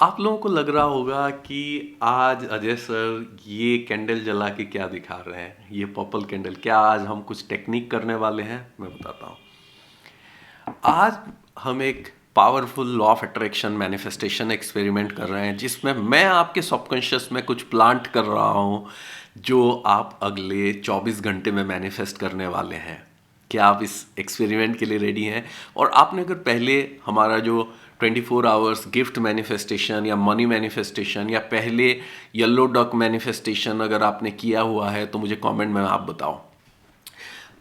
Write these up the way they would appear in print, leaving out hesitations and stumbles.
आप लोगों को लग रहा होगा कि आज अजय सर ये कैंडल जला के क्या दिखा रहे हैं, ये पर्पल कैंडल, क्या आज हम कुछ टेक्निक करने वाले हैं? मैं बताता हूँ। आज हम एक powerful law of attraction manifestation experiment कर रहे हैं, जिसमें मैं आपके सबकॉन्शियस में कुछ प्लांट कर रहा हूँ जो आप अगले 24 घंटे में मैनिफेस्ट करने वाले हैं। क्या आप इस एक्सपेरिमेंट के लिए रेडी हैं? और आपने अगर पहले हमारा जो 24 आवर्स गिफ्ट मैनिफेस्टेशन या मनी मैनिफेस्टेशन या पहले येलो डक मैनिफेस्टेशन अगर आपने किया हुआ है तो मुझे कमेंट में आप बताओ।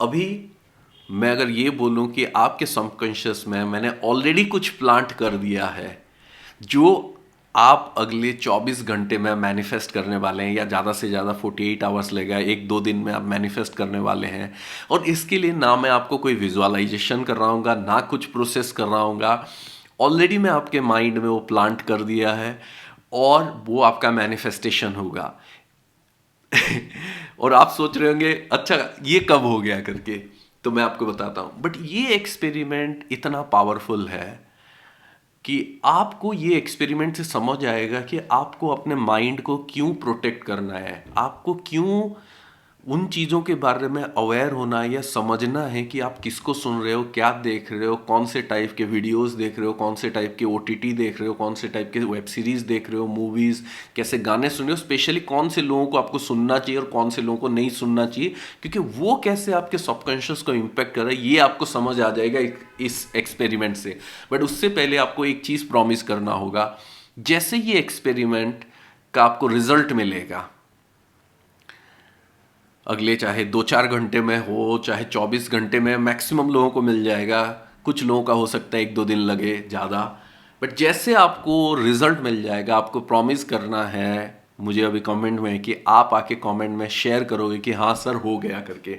अभी मैं अगर ये बोलूं कि आपके सबकॉन्शियस में मैंने ऑलरेडी कुछ प्लांट कर दिया है जो आप अगले 24 घंटे में मैनिफेस्ट करने वाले हैं, या ज़्यादा से ज़्यादा 48 आवर्स लगेगा, एक दो दिन में आप मैनिफेस्ट करने वाले हैं। और इसके लिए ना मैं आपको कोई विजुअलाइजेशन कर रहा हूँगा, ना कुछ प्रोसेस कर रहा हूँगा। ऑलरेडी मैं आपके माइंड में वो प्लांट कर दिया है और वो आपका मैनिफेस्टेशन होगा। और आप सोच रहे होंगे अच्छा ये कब हो गया करके, तो मैं आपको बताता हूं। बट ये एक्सपेरिमेंट इतना पावरफुल है कि आपको ये एक्सपेरिमेंट से समझ आएगा कि आपको अपने माइंड को क्यों प्रोटेक्ट करना है, आपको क्यों उन चीज़ों के बारे में अवेयर होना है या समझना है कि आप किसको सुन रहे हो, क्या देख रहे हो, कौन से टाइप के वीडियोस देख रहे हो, कौन से टाइप के ओटीटी देख रहे हो, कौन से टाइप के वेब सीरीज़ देख रहे हो, मूवीज़, कैसे गाने सुन रहे हो, स्पेशली कौन से लोगों को आपको सुनना चाहिए और कौन से लोगों को नहीं सुनना चाहिए, क्योंकि वो कैसे आपके सबकॉन्शियस को इम्पेक्ट कर रहा है ये आपको समझ आ जाएगा इस एक्सपेरिमेंट से। बट उससे पहले आपको एक चीज़ प्रॉमिस करना होगा। जैसे ये एक्सपेरिमेंट का आपको रिजल्ट मिलेगा, अगले चाहे 2-4 घंटे में हो, चाहे 24 घंटे में, मैक्सिमम लोगों को मिल जाएगा। कुछ लोगों का हो सकता है 1-2 दिन लगे ज़्यादा। बट जैसे आपको रिजल्ट मिल जाएगा, आपको प्रॉमिस करना है मुझे अभी कमेंट में कि आप आके कमेंट में शेयर करोगे कि हाँ सर हो गया करके,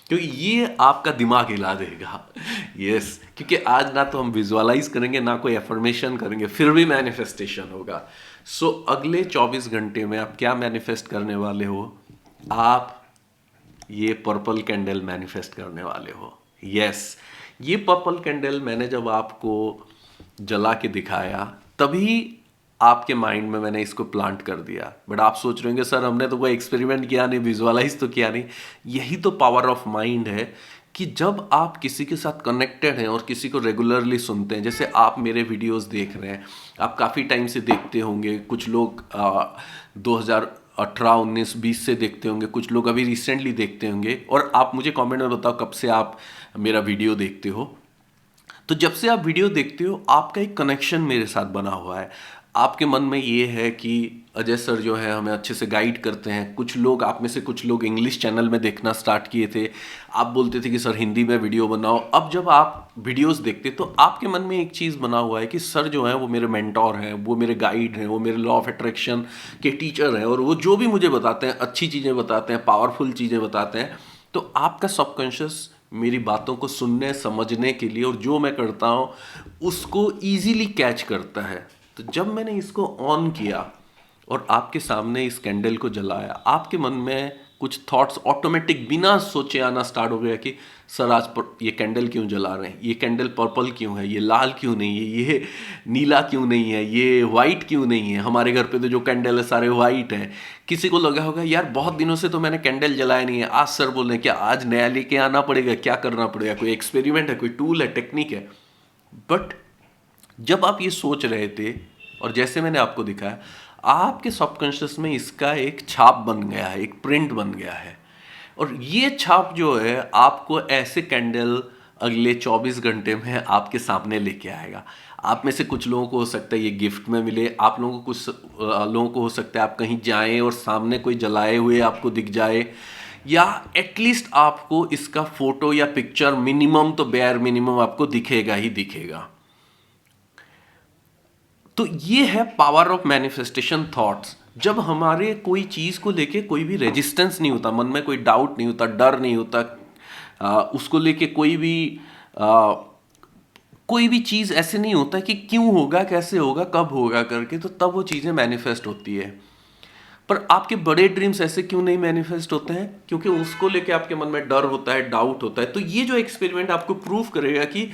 क्योंकि ये आपका दिमाग हिला देगा। यस, क्योंकि आज ना तो हम विजुअलाइज करेंगे ना कोई एफर्मेशन करेंगे, फिर भी मैनिफेस्टेशन होगा। सो अगले 24 घंटे में आप क्या मैनिफेस्ट करने वाले हो? आप ये पर्पल कैंडल मैनिफेस्ट करने वाले हो। यस, ये पर्पल कैंडल मैंने जब आपको जला के दिखाया तभी आपके माइंड में मैंने इसको प्लांट कर दिया। बट आप सोच रहे होंगे सर हमने तो कोई एक्सपेरिमेंट किया नहीं, विजुअलाइज तो किया नहीं। यही तो पावर ऑफ माइंड है कि जब आप किसी के साथ कनेक्टेड हैं और किसी को रेगुलरली सुनते हैं, जैसे आप मेरे वीडियोस देख रहे हैं, आप काफ़ी टाइम से देखते होंगे, कुछ लोग 2018, 19, 20 से देखते होंगे, कुछ लोग अभी रिसेंटली देखते होंगे। और आप मुझे कमेंट में बताओ कब से आप मेरा वीडियो देखते हो। तो जब से आप वीडियो देखते हो आपका एक कनेक्शन मेरे साथ बना हुआ है। आपके मन में ये है कि अजय सर जो है हमें अच्छे से गाइड करते हैं। कुछ लोग, आप में से कुछ लोग इंग्लिश चैनल में देखना स्टार्ट किए थे, आप बोलते थे कि सर हिंदी में वीडियो बनाओ। अब जब आप वीडियोस देखते तो आपके मन में एक चीज़ बना हुआ है कि सर जो है वो मेरे मेंटोर हैं, वो मेरे गाइड हैं, वो मेरे लॉ ऑफ अट्रैक्शन के टीचर हैं, और वो जो भी मुझे बताते हैं अच्छी चीज़ें बताते हैं, पावरफुल चीज़ें बताते हैं। तो आपका सबकॉन्शियस मेरी बातों को सुनने समझने के लिए और जो मैं करता हूँ उसको ईजीली कैच करता है। तो जब मैंने इसको ऑन किया और आपके सामने इस कैंडल को जलाया, आपके मन में कुछ थॉट्स ऑटोमेटिक बिना सोचे आना स्टार्ट हो गया कि सर आज ये कैंडल क्यों जला रहे हैं, ये कैंडल पर्पल क्यों है, ये लाल क्यों नहीं है, ये नीला क्यों नहीं है, ये वाइट क्यों नहीं है। हमारे घर पे तो जो कैंडल है सारे वाइट हैं। किसी को लगा होगा यार बहुत दिनों से तो मैंने कैंडल जलाया नहीं है, आज सर बोल रहे हैं क्या आज नया लेके आना पड़ेगा, क्या करना पड़ेगा, कोई एक्सपेरिमेंट है, कोई टूल है, टेक्निक है। बट जब आप ये सोच रहे थे और जैसे मैंने आपको दिखाया, आपके सबकॉन्शियस में इसका एक छाप बन गया है, एक प्रिंट बन गया है। और ये छाप जो है आपको ऐसे कैंडल अगले 24 घंटे में आपके सामने लेके आएगा। आप में से कुछ लोगों को हो सकता है ये गिफ्ट में मिले, आप लोगों को कुछ लोगों को हो सकता है आप कहीं जाएं और सामने कोई जलाए हुए आपको दिख जाए, या एटलीस्ट आपको इसका फोटो या पिक्चर मिनिमम तो बेयर मिनिमम आपको दिखेगा ही दिखेगा। तो ये है पावर ऑफ मैनिफेस्टेशन थॉट्स। जब हमारे कोई चीज़ को लेके कोई भी रेजिस्टेंस नहीं होता, मन में कोई डाउट नहीं होता, डर नहीं होता, उसको लेके आ, कोई भी चीज़ ऐसे नहीं होता कि क्यों होगा, कैसे होगा, कब होगा करके, तो तब वो चीज़ें मैनिफेस्ट होती है। पर आपके बड़े ड्रीम्स ऐसे क्यों नहीं मैनिफेस्ट होते हैं? क्योंकि उसको लेके आपके मन में डर होता है, डाउट होता है। तो ये जो एक्सपेरिमेंट आपको प्रूव करेगा कि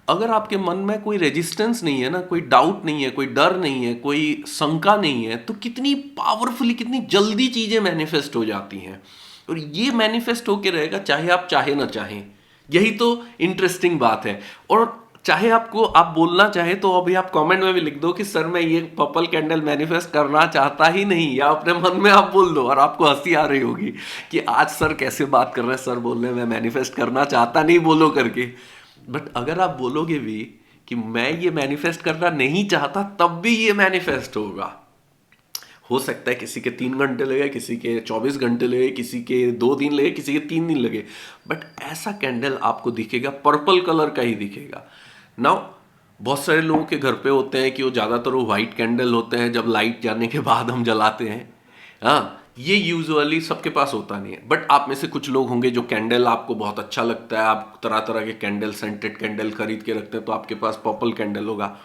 अगर आपके मन में कोई रेजिस्टेंस नहीं है ना, कोई डाउट नहीं है, कोई डर नहीं है, कोई शंका नहीं है, तो कितनी पावरफुली, कितनी जल्दी चीजें मैनिफेस्ट हो जाती हैं। और ये मैनिफेस्ट होके रहेगा चाहे आप चाहे ना चाहें। यही तो इंटरेस्टिंग बात है। और चाहे आप बोलना चाहे तो अभी आप कमेंट में भी लिख दो कि सर मैं ये पर्पल कैंडल मैनिफेस्ट करना चाहता ही नहीं, या अपने मन में आप बोल दो, और आपको हंसी आ रही होगी कि आज सर कैसे बात कर रहे हैं, सर बोल रहे हैं मैं मैनिफेस्ट करना चाहता नहीं बोलो करके। बट अगर आप बोलोगे भी कि मैं ये मैनिफेस्ट करना नहीं चाहता, तब भी ये मैनिफेस्ट होगा। हो सकता है किसी के 3 घंटे लगे, किसी के 24 घंटे लगे, किसी के 2 दिन लगे, किसी के 3 दिन लगे, बट ऐसा कैंडल आपको दिखेगा, पर्पल कलर का ही दिखेगा। नाउ बहुत सारे लोगों के घर पे होते हैं कि वो ज़्यादातर वो वाइट कैंडल होते हैं, जब लाइट जाने के बाद हम जलाते हैं। हाँ, ये यूजुअली सबके पास होता नहीं है, बट आप में से कुछ लोग होंगे जो कैंडल आपको बहुत अच्छा लगता है, आप तरह तरह के कैंडल, सेंटेड कैंडल खरीद के रखते हैं, तो आपके पास पर्पल कैंडल होगा।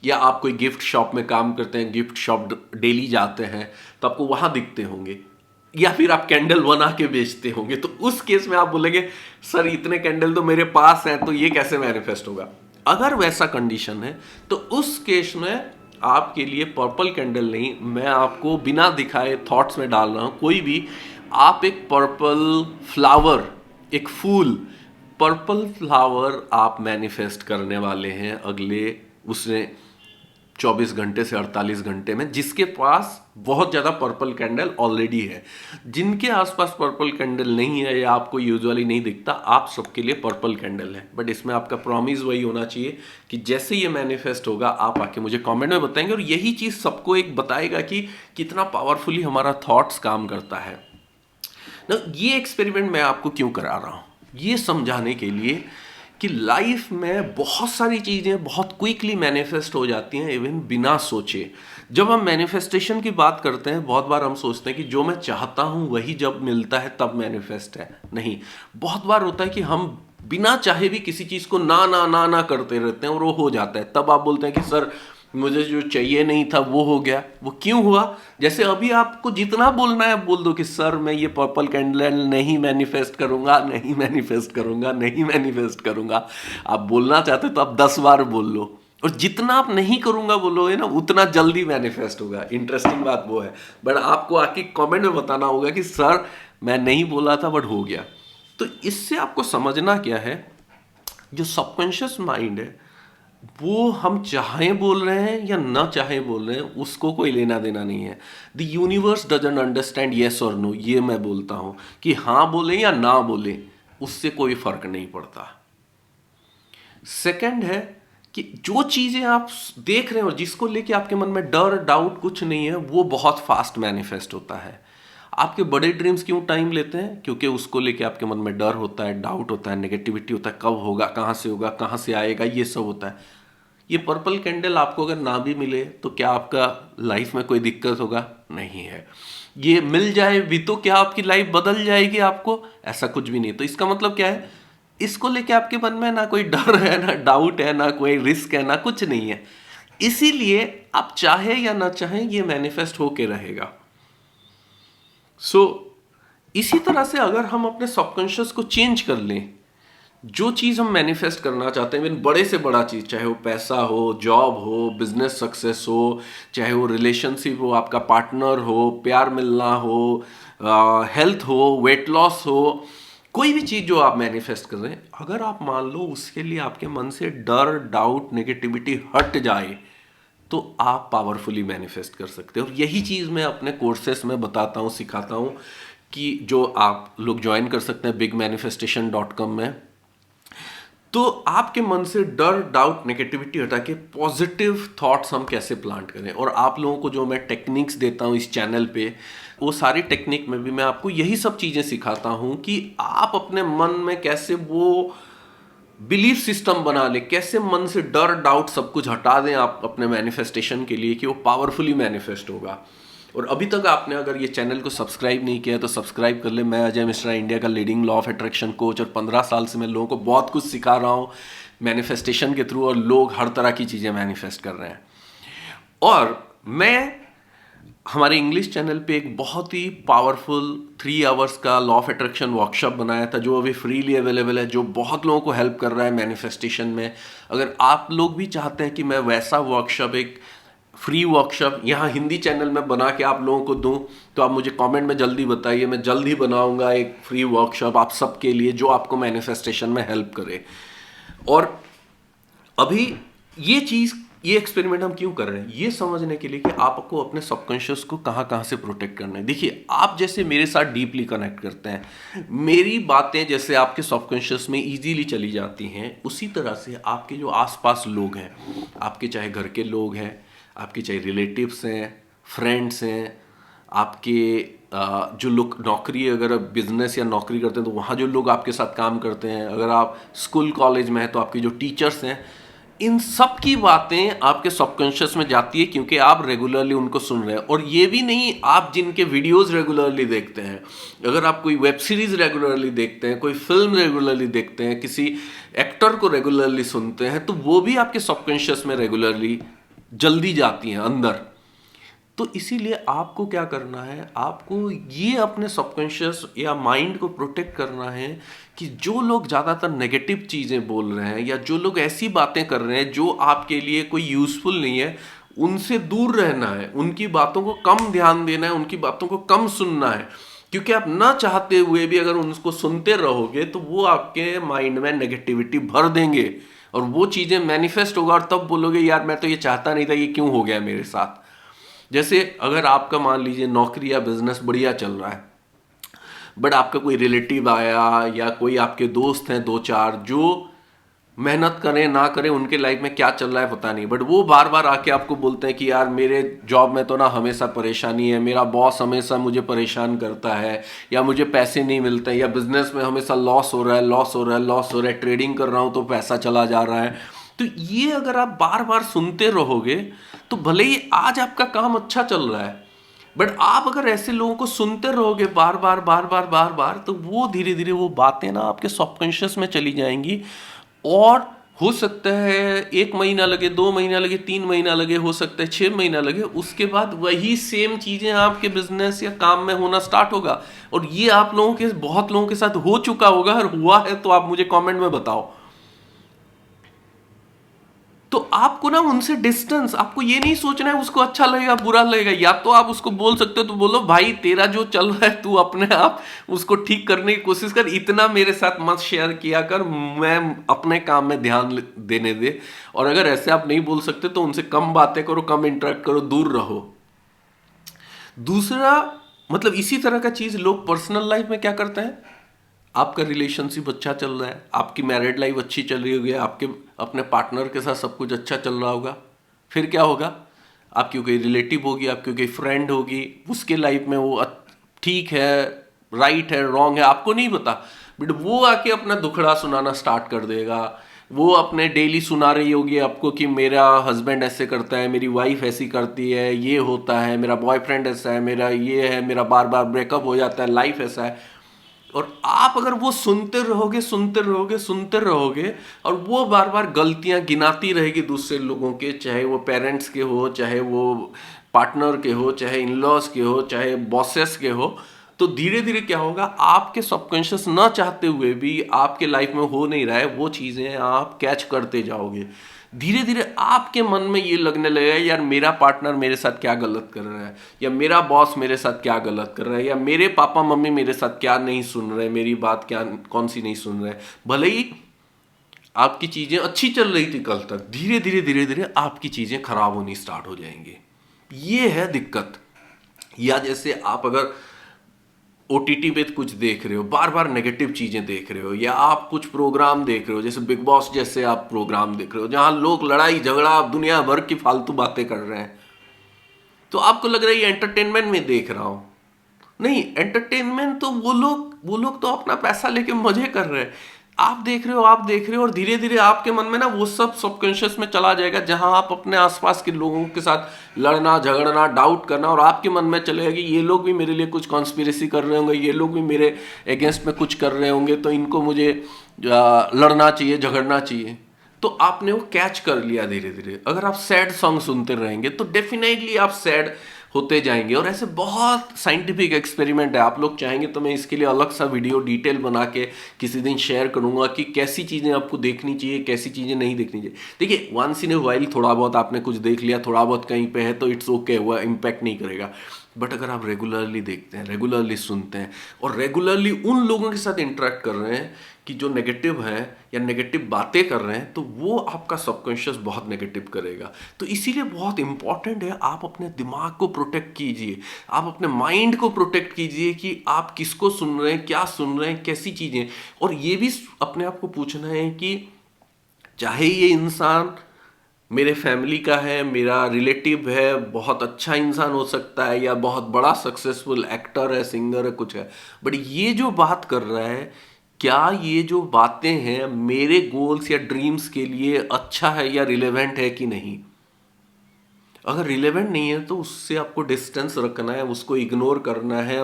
या आप कोई गिफ्ट शॉप में काम करते हैं, गिफ्ट शॉप डेली जाते हैं, तो आपको वहां दिखते होंगे। या फिर आप कैंडल बना के बेचते होंगे, तो उस केस में आप बोलेंगे सर इतने कैंडल तो मेरे पास हैं, तो ये कैसे मैनिफेस्ट होगा। अगर वैसा कंडीशन है तो उस केस में आपके लिए पर्पल कैंडल नहीं, मैं आपको बिना दिखाए थॉट्स में डाल रहा हूं। कोई भी आप एक पर्पल फ्लावर, एक फूल, पर्पल फ्लावर आप मैनिफेस्ट करने वाले हैं अगले उसने 24 घंटे से 48 घंटे में, जिसके पास बहुत ज़्यादा पर्पल कैंडल ऑलरेडी है। जिनके आसपास पर्पल कैंडल नहीं है या आपको यूजुअली नहीं दिखता, आप सबके लिए पर्पल कैंडल है। बट इसमें आपका प्रॉमिस वही होना चाहिए कि जैसे ये मैनिफेस्ट होगा आप आके मुझे कमेंट में बताएंगे, और यही चीज़ सबको एक बताएगा कि कितना पावरफुली हमारा थॉट्स काम करता है ना। ये एक्सपेरिमेंट मैं आपको क्यों करा रहा हूँ, ये समझाने के लिए कि लाइफ में बहुत सारी चीज़ें बहुत क्विकली मैनिफेस्ट हो जाती हैं, इवन बिना सोचे। जब हम मैनिफेस्टेशन की बात करते हैं, बहुत बार हम सोचते हैं कि जो मैं चाहता हूं वही जब मिलता है तब मैनिफेस्ट है। नहीं, बहुत बार होता है कि हम बिना चाहे भी किसी चीज़ को ना ना ना ना करते रहते हैं और वो हो जाता है। तब आप बोलते हैं कि सर मुझे जो चाहिए नहीं था वो हो गया। वो क्यों हुआ? जैसे अभी आपको जितना बोलना है बोल दो कि सर मैं ये पर्पल कैंडल नहीं मैनिफेस्ट करूंगा, नहीं मैनिफेस्ट करूंगा, नहीं मैनिफेस्ट करूंगा। आप बोलना चाहते तो आप 10 बार बोल लो, और जितना आप नहीं करूंगा बोलोगे ना, उतना जल्दी मैनिफेस्ट होगा। इंटरेस्टिंग बात वो है। बट आपको आके कमेंट में बताना होगा कि सर मैं नहीं बोला था बट हो गया। तो इससे आपको समझना क्या है, जो सबकॉन्शियस माइंड है वो हम चाहे बोल रहे हैं या ना चाहे बोल रहे हैं, उसको कोई लेना देना नहीं है। The universe doesn't understand yes और नो। ये मैं बोलता हूं कि हाँ बोले या ना बोले, उससे कोई फर्क नहीं पड़ता। सेकंड है कि जो चीजें आप देख रहे हैं और जिसको लेके आपके मन में डर डाउट कुछ नहीं है, वो बहुत फास्ट मैनिफेस्ट होता है। आपके बड़े ड्रीम्स क्यों टाइम लेते हैं? क्योंकि उसको लेके आपके मन में डर होता है, डाउट होता है, नेगेटिविटी होता है, कब होगा, कहाँ से आएगा, ये सब होता है। ये पर्पल कैंडल आपको अगर ना भी मिले तो क्या आपका लाइफ में कोई दिक्कत होगा? नहीं है। ये मिल जाए भी तो क्या आपकी लाइफ बदल जाएगी आपको? ऐसा कुछ भी नहीं। तो इसका मतलब क्या है, इसको लेके आपके मन में ना कोई डर है, ना डाउट है, ना कोई रिस्क है, ना कुछ नहीं है। इसीलिए आप चाहे या ना चाहे ये मैनिफेस्ट होके रहेगा। इसी तरह से अगर हम अपने सबकॉन्शियस को चेंज कर लें, जो चीज़ हम मैनिफेस्ट करना चाहते हैं, बड़े से बड़ा चीज़, चाहे वो पैसा हो, जॉब हो, बिजनेस सक्सेस हो, चाहे वो रिलेशनशिप हो, आपका पार्टनर हो, प्यार मिलना हो, हेल्थ हो, वेट लॉस हो, कोई भी चीज़ जो आप मैनिफेस्ट कर रहे हैं, अगर आप मान लो उसके लिए आपके मन से डर डाउट नेगेटिविटी हट जाए, तो आप पावरफुली मैनिफेस्ट कर सकते हो। और यही चीज़ मैं अपने कोर्सेस में बताता हूँ, सिखाता हूँ, कि जो आप लोग ज्वाइन कर सकते हैं bigmanifestation.com में। तो आपके मन से डर डाउट नेगेटिविटी हटा के पॉजिटिव थॉट्स हम कैसे प्लांट करें। और आप लोगों को जो मैं टेक्निक्स देता हूँ इस चैनल पे, वो सारी टेक्निक में भी मैं आपको यही सब चीज़ें सिखाता हूँ कि आप अपने मन में कैसे वो बिलीफ सिस्टम बना ले, कैसे मन से डर डाउट सब कुछ हटा दें आप अपने मैनिफेस्टेशन के लिए, कि वो पावरफुली मैनिफेस्ट होगा। और अभी तक आपने अगर ये चैनल को सब्सक्राइब नहीं किया तो सब्सक्राइब कर ले। मैं अजय मिश्रा, इंडिया का leading law of attraction coach, और 15 साल से मैं लोगों को बहुत कुछ सिखा रहा हूँ मैनिफेस्टेशन के थ्रू, और लोग हर तरह की चीज़ें मैनिफेस्ट कर रहे हैं। और मैं हमारे इंग्लिश चैनल पे एक बहुत ही पावरफुल 3 आवर्स का लॉ ऑफ अट्रैक्शन वर्कशॉप बनाया था, जो अभी फ्रीली अवेलेबल है, जो बहुत लोगों को हेल्प कर रहा है मैनिफेस्टेशन में। अगर आप लोग भी चाहते हैं कि मैं वैसा वर्कशॉप, एक फ्री वर्कशॉप यहाँ हिंदी चैनल में बना के आप लोगों को दूं, तो आप मुझे कमेंट में जल्दी बताइए। मैं जल्द ही बनाऊंगा एक फ्री वर्कशॉप आप सबके लिए, जो आपको मैनिफेस्टेशन में हेल्प करे। और अभी ये चीज, ये एक्सपेरिमेंट हम क्यों कर रहे हैं, ये समझने के लिए कि आपको अपने सबकॉन्शियस को कहाँ कहाँ से प्रोटेक्ट करना है। देखिए, आप जैसे मेरे साथ डीपली कनेक्ट करते हैं, मेरी बातें जैसे आपके सबकॉन्शियस में इजीली चली जाती हैं, उसी तरह से आपके जो आसपास लोग हैं, आपके चाहे घर के लोग हैं, आपके चाहे रिलेटिव्स हैं, फ्रेंड्स हैं, आपके जो लोग नौकरी, अगर बिजनेस या नौकरी करते हैं तो वहाँ जो लोग आपके साथ काम करते हैं, अगर आप स्कूल कॉलेज में हैं तो आपके जो टीचर्स हैं, इन सब की बातें आपके सबकॉन्शियस में जाती है, क्योंकि आप रेगुलरली उनको सुन रहे हैं। और ये भी नहीं, आप जिनके वीडियोस रेगुलरली देखते हैं, अगर आप कोई वेब सीरीज रेगुलरली देखते हैं, कोई फिल्म रेगुलरली देखते हैं, किसी एक्टर को रेगुलरली सुनते हैं, तो वो भी आपके सबकॉन्शियस में रेगुलरली जल्दी जाती हैं अंदर। तो इसीलिए आपको क्या करना है, आपको ये अपने सबकॉन्शियस या माइंड को प्रोटेक्ट करना है कि जो लोग ज़्यादातर नेगेटिव चीज़ें बोल रहे हैं, या जो लोग ऐसी बातें कर रहे हैं जो आपके लिए कोई यूज़फुल नहीं है, उनसे दूर रहना है, उनकी बातों को कम ध्यान देना है, उनकी बातों को कम सुनना है। क्योंकि आप ना चाहते हुए भी अगर उनको सुनते रहोगे तो वो आपके माइंड में नेगेटिविटी भर देंगे, और वो चीज़ें मैनिफेस्ट होगा, और तब बोलोगे यार मैं तो ये चाहता नहीं था, ये क्यों हो गया मेरे साथ। जैसे अगर आपका मान लीजिए नौकरी या बिजनेस बढ़िया चल रहा है, बट आपका कोई रिलेटिव आया या कोई आपके दोस्त हैं 2-4 जो मेहनत करें ना करें, उनके लाइफ में क्या चल रहा है पता नहीं, बट वो बार बार आके आपको बोलते हैं कि यार मेरे जॉब में तो ना हमेशा परेशानी है, मेरा बॉस हमेशा मुझे परेशान करता है, या मुझे पैसे नहीं मिलते हैं, या बिजनेस में हमेशा लॉस हो रहा है, लॉस हो रहा है, लॉस हो रहा है, ट्रेडिंग कर रहा हूँ तो पैसा चला जा रहा है। तो ये अगर आप बार बार सुनते रहोगे, तो भले ही आज आपका काम अच्छा चल रहा है, बट आप अगर ऐसे लोगों को सुनते रहोगे बार बार बार बार बार बार, तो वो धीरे धीरे वो बातें ना आपके सबकॉन्शियस में चली जाएंगी। और हो सकता है 1 महीना लगे, 2 महीना लगे, 3 महीना लगे, हो सकता है 6 महीना लगे, उसके बाद वही सेम चीजें आपके बिजनेस या काम में होना स्टार्ट होगा। और ये आप लोगों के, बहुत लोगों के साथ हो चुका होगा, और हुआ है तो आप मुझे कमेंट में बताओ। तो आपको ना उनसे डिस्टेंस, आपको ये नहीं सोचना है उसको अच्छा लगेगा बुरा लगेगा, या तो आप उसको बोल सकते हो तो बोलो भाई तेरा जो चल रहा है तू अपने आप उसको ठीक करने की कोशिश कर, इतना मेरे साथ मत शेयर किया कर, मैं अपने काम में ध्यान देने दे। और अगर ऐसे आप नहीं बोल सकते तो उनसे कम बातें करो, कम इंटरेक्ट करो, दूर रहो। दूसरा, मतलब इसी तरह का चीज लोग पर्सनल लाइफ में क्या करते हैं, आपका रिलेशनशिप अच्छा चल रहा है, आपकी मैरिड लाइफ अच्छी चल रही होगी, आपके अपने पार्टनर के साथ सब कुछ अच्छा चल रहा होगा, फिर क्या होगा, आपकी कोई रिलेटिव होगी, आपकी कोई फ्रेंड होगी, उसके लाइफ में वो ठीक है, राइट है, रॉन्ग है, आपको नहीं पता, बट वो आके अपना दुखड़ा सुनाना स्टार्ट कर देगा। वो अपने डेली सुना रही होगी आपको कि मेरा हस्बैंड ऐसे करता है, मेरी वाइफ ऐसी करती है, ये होता है, मेरा बॉयफ्रेंड ऐसा है, मेरा ये है, मेरा बार बार ब्रेकअप हो जाता है, लाइफ ऐसा है। और आप अगर वो सुनते रहोगे सुनते रहोगे सुनते रहोगे, और वो बार बार गलतियां गिनाती रहेगी दूसरे लोगों के, चाहे वो पेरेंट्स के हो, चाहे वो पार्टनर के हो, चाहे इन लॉज के हो, चाहे बॉसेस के हो, तो धीरे धीरे क्या होगा, आपके सबकॉन्शियस ना चाहते हुए भी आपके लाइफ में हो नहीं रहा है, वो चीजें आप कैच करते जाओगे। धीरे धीरे आपके मन में ये लगने लगेगा यार मेरा पार्टनर मेरे साथ क्या गलत कर रहा है, या मेरा बॉस मेरे साथ क्या गलत कर रहा है, या मेरे पापा मम्मी मेरे साथ क्या नहीं सुन रहे, मेरी बात क्या कौन सी नहीं सुन रहे। भले ही आपकी चीजें अच्छी चल रही थी कल तक, धीरे धीरे धीरे धीरे आपकी चीजें खराब होनी स्टार्ट हो जाएंगी। ये है दिक्कत। या जैसे आप अगर ओटीटी पे कुछ देख रहे हो, बार बार नेगेटिव चीजें देख रहे हो, या आप कुछ प्रोग्राम देख रहे हो, जैसे बिग बॉस जैसे आप प्रोग्राम देख रहे हो जहां लोग लड़ाई झगड़ा दुनिया भर की फालतू बातें कर रहे हैं, तो आपको लग रहा है ये एंटरटेनमेंट में देख रहा हूं। नहीं, एंटरटेनमेंट तो वो लोग तो अपना पैसा लेके मजे कर रहे हैं। आप देख रहे हो, आप देख रहे हो, और धीरे धीरे आपके मन में ना वो सब सबकॉन्शियस में चला जाएगा, जहां आप अपने आसपास के लोगों के साथ लड़ना झगड़ना डाउट करना, और आपके मन में चलेगा कि ये लोग भी मेरे लिए कुछ कॉन्स्पिरेसी कर रहे होंगे, ये लोग भी मेरे अगेंस्ट में कुछ कर रहे होंगे, तो इनको मुझे लड़ना चाहिए, झगड़ना चाहिए। तो आपने वो कैच कर लिया धीरे धीरे। अगर आप सैड सॉन्ग सुनते रहेंगे तो डेफिनेटली आप सैड होते जाएंगे। और ऐसे बहुत साइंटिफिक एक्सपेरिमेंट है, आप लोग चाहेंगे तो मैं इसके लिए अलग सा वीडियो डिटेल बना के किसी दिन शेयर करूंगा कि कैसी चीज़ें आपको देखनी चाहिए, कैसी चीज़ें नहीं देखनी चाहिए। देखिए, वंस इन ए वाइल थोड़ा बहुत आपने कुछ देख लिया, थोड़ा बहुत कहीं पे है तो इट्स ओके, वह इम्पैक्ट नहीं करेगा। बट अगर आप रेगुलरली देखते हैं, रेगुलरली सुनते हैं और रेगुलरली उन लोगों के साथ इंटरेक्ट कर रहे हैं कि जो नेगेटिव हैं या नेगेटिव बातें कर रहे हैं, तो वो आपका सबकॉन्शियस बहुत नेगेटिव करेगा। तो इसीलिए बहुत इंपॉर्टेंट है आप अपने दिमाग को प्रोटेक्ट कीजिए, आप अपने माइंड को प्रोटेक्ट कीजिए कि आप किसको सुन रहे हैं, क्या सुन रहे हैं, कैसी चीज़ें। और ये भी अपने आप को पूछना है कि चाहे ये इंसान मेरे फैमिली का है, मेरा रिलेटिव है, बहुत अच्छा इंसान हो सकता है या बहुत बड़ा सक्सेसफुल एक्टर है, सिंगर है, कुछ है, बट ये जो बात कर रहा है, क्या ये जो बातें हैं मेरे गोल्स या ड्रीम्स के लिए अच्छा है या रिलेवेंट है कि नहीं। अगर रिलेवेंट नहीं है तो उससे आपको डिस्टेंस रखना है, उसको इग्नोर करना है,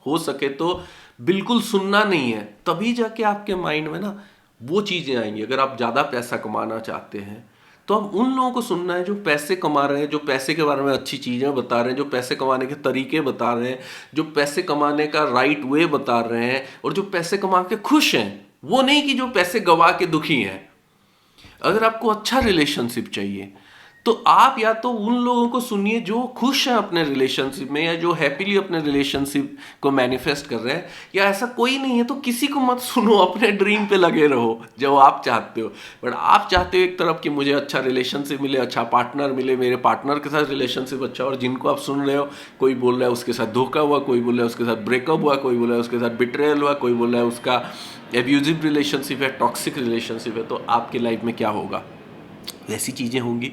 हो सके तो बिल्कुल सुनना नहीं है। तभी जाके आपके माइंड में ना वो चीज़ें आएंगी। अगर आप ज़्यादा पैसा कमाना चाहते हैं तो हम उन लोगों को सुनना है जो पैसे कमा रहे हैं, जो पैसे के बारे में अच्छी चीज़ें बता रहे हैं, जो पैसे कमाने के तरीके बता रहे हैं, जो पैसे कमाने का राइट वे बता रहे हैं, और जो पैसे कमा के खुश हैं। वो नहीं कि जो पैसे गवा के दुखी हैं। अगर आपको अच्छा रिलेशनशिप चाहिए तो आप या तो उन लोगों को सुनिए जो खुश हैं अपने रिलेशनशिप में, या जो हैप्पीली अपने रिलेशनशिप को मैनिफेस्ट कर रहे हैं, या ऐसा कोई नहीं है तो किसी को मत सुनो, अपने ड्रीम पे लगे रहो जो आप चाहते हो। बट आप चाहते हो एक तरफ कि मुझे अच्छा रिलेशनशिप मिले, अच्छा पार्टनर मिले, मेरे पार्टनर के साथ रिलेशनशिप अच्छा, और जिनको आप सुन रहे हो, कोई बोल रहा है उसके साथ धोखा हुआ, कोई बोल रहा है उसके साथ ब्रेकअप हुआ, कोई बोल रहा है उसके साथ बिट्रेयल हुआ, कोई बोल रहा है उसका एब्यूजिव रिलेशनशिप है, टॉक्सिक रिलेशनशिप है, तो आपकी लाइफ में क्या होगा? वैसी चीज़ें होंगी।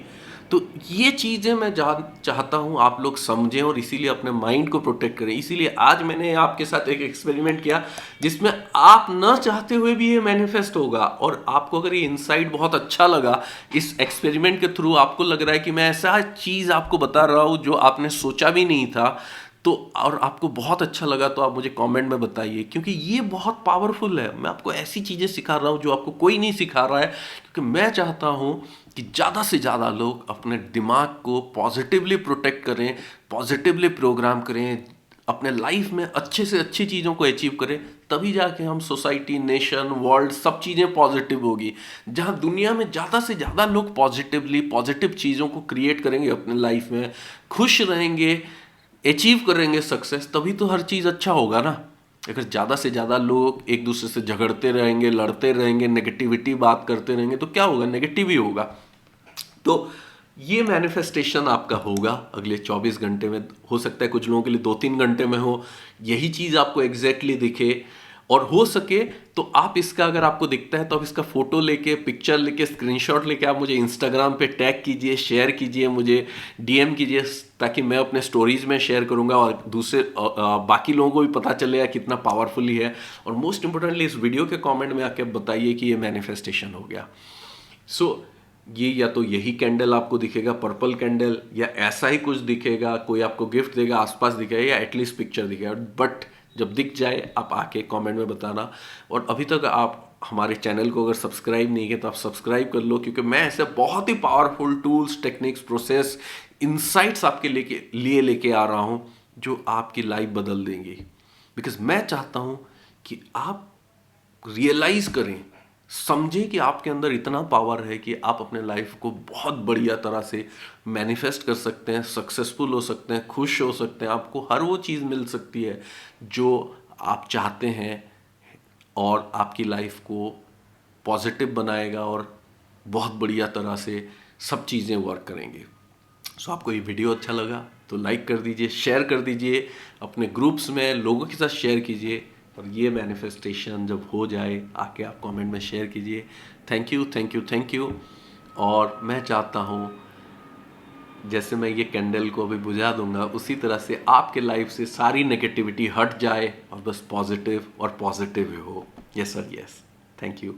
तो ये चीज़ें मैं चाहता हूँ आप लोग समझें और इसीलिए अपने माइंड को प्रोटेक्ट करें। इसीलिए आज मैंने आपके साथ एक एक्सपेरिमेंट किया जिसमें आप न चाहते हुए भी ये मैनिफेस्ट होगा। और आपको अगर ये इनसाइट बहुत अच्छा लगा, इस एक्सपेरिमेंट के थ्रू आपको लग रहा है कि मैं ऐसा चीज़ आपको बता रहा हूँ जो आपने सोचा भी नहीं था, तो और आपको बहुत अच्छा लगा, तो आप मुझे कमेंट में बताइए, क्योंकि ये बहुत पावरफुल है। मैं आपको ऐसी चीज़ें सिखा रहा हूँ जो आपको कोई नहीं सिखा रहा है, क्योंकि मैं चाहता हूँ कि ज़्यादा से ज़्यादा लोग अपने दिमाग को पॉजिटिवली प्रोटेक्ट करें, पॉजिटिवली प्रोग्राम करें, अपने लाइफ में अच्छे से अच्छी चीज़ों को अचीव करें। तभी जाके हम सोसाइटी, नेशन, वर्ल्ड, सब चीज़ें पॉजिटिव होगी। जहाँ दुनिया में ज़्यादा से ज़्यादा लोग पॉजिटिवली पॉजिटिव चीज़ों को क्रिएट करेंगे अपने लाइफ में, खुश रहेंगे, अचीव करेंगे सक्सेस, तभी तो हर चीज़ अच्छा होगा ना। अगर ज़्यादा से ज़्यादा लोग एक दूसरे से झगड़ते रहेंगे, लड़ते रहेंगे, नेगेटिविटी बात करते रहेंगे, तो क्या होगा? नेगेटिव ही होगा। तो ये मैनिफेस्टेशन आपका होगा अगले 24 घंटे में। हो सकता है कुछ लोगों के लिए 2-3 घंटे में हो, यही चीज़ आपको एग्जैक्टली दिखे। और हो सके तो आप इसका, अगर आपको दिखता है तो आप इसका फोटो लेके, पिक्चर लेके, स्क्रीनशॉट लेके आप मुझे इंस्टाग्राम पे टैग कीजिए, शेयर कीजिए, मुझे डीएम कीजिए, ताकि मैं अपने स्टोरीज में शेयर करूंगा और दूसरे बाकी लोगों को भी पता चलेगा कितना पावरफुली है। और मोस्ट इंपॉर्टेंटली इस वीडियो के कमेंट में आके बताइए कि ये मैनिफेस्टेशन हो गया। ये या तो यही कैंडल आपको दिखेगा, पर्पल कैंडल, या ऐसा ही कुछ दिखेगा, कोई आपको गिफ्ट देगा, आसपास दिखेगा, या एटलीस्ट पिक्चर दिखेगा। बट जब दिख जाए आप आके कमेंट में बताना। और अभी तक आप हमारे चैनल को अगर सब्सक्राइब नहीं किया तो आप सब्सक्राइब कर लो, क्योंकि मैं ऐसे बहुत ही powerful tools, techniques, process, insights आपके लिए लेके आ रहा हूँ जो आपकी लाइफ बदल देंगी। बिकॉज मैं चाहता हूँ कि आप रियलाइज करें, समझें कि आपके अंदर इतना पावर है कि आप अपने लाइफ को बहुत बढ़िया तरह से मैनिफेस्ट कर सकते हैं, सक्सेसफुल हो सकते हैं, खुश हो सकते हैं, आपको हर वो चीज़ मिल सकती है जो आप चाहते हैं, और आपकी लाइफ को पॉजिटिव बनाएगा और बहुत बढ़िया तरह से सब चीज़ें वर्क करेंगे। सो आपको ये वीडियो अच्छा लगा तो लाइक कर दीजिए, शेयर कर दीजिए, अपने ग्रुप्स में लोगों के साथ शेयर कीजिए, और ये मैनिफेस्टेशन जब हो जाए आके आप कमेंट में शेयर कीजिए। Thank you, thank you, thank you. और मैं चाहता हूँ जैसे मैं ये कैंडल को अभी बुझा दूंगा, उसी तरह से आपके लाइफ से सारी नेगेटिविटी हट जाए और बस पॉजिटिव और पॉजिटिव हो। Yes sir, yes. Thank you.